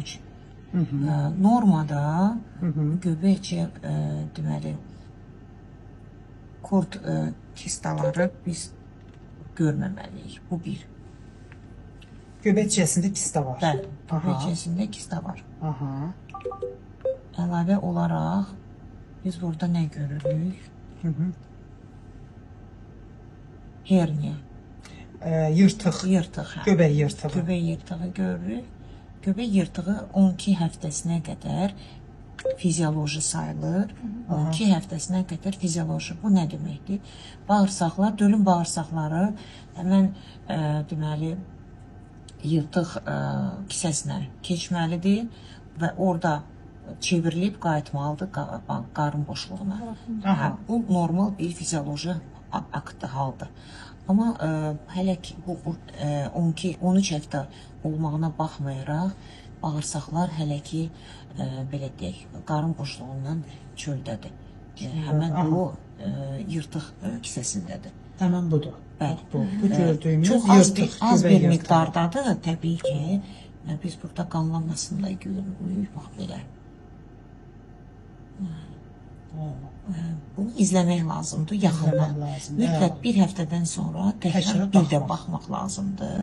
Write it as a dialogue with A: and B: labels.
A: 13. Normada göbəkçi deməli kort kistaları biz görməməliyik. Bu bir.
B: Göbək cihazında kista var.
A: Bəli, göbək cihazında kista var. Əlavə olaraq biz burada nə görürük? Herniya.
B: Yırtıq.
A: Yırtıq.
B: Göbək yırtığı.
A: Göbək yırtığı görürük. Göbək yırtığı 12 həftəsinə qədər fizioloji sayılır. 12 həftəsinə qədər fizioloji. Bu nə deməkdir? Bağırsaqlar, dölün bağırsaqları həmən deməli yırtıq kisəsinə keçməlidir və orada çevrilib qayıtmalıdır qarın boşluğuna. Bu normal bir fizioloji aktdır, haldır. Amma hələ ki bu 12-13 həftə olmağına baxmayaraq bağırsaqlar hələ ki belə deyək, qarın boşluğundan çöldədir. Həmən bu yırtıq kisəsindədir.
B: Həmən budur.
A: Bəli.
B: Bu gördüyümüz
A: yırtıq. Az bir miqdardadır. Təbii ki, biz burada qanlanmasını da görürük. Bax belə. Bunu izləmək lazımdır yaxından. Mütləq bir həftədən sonra təkrar bir də baxmaq lazımdır.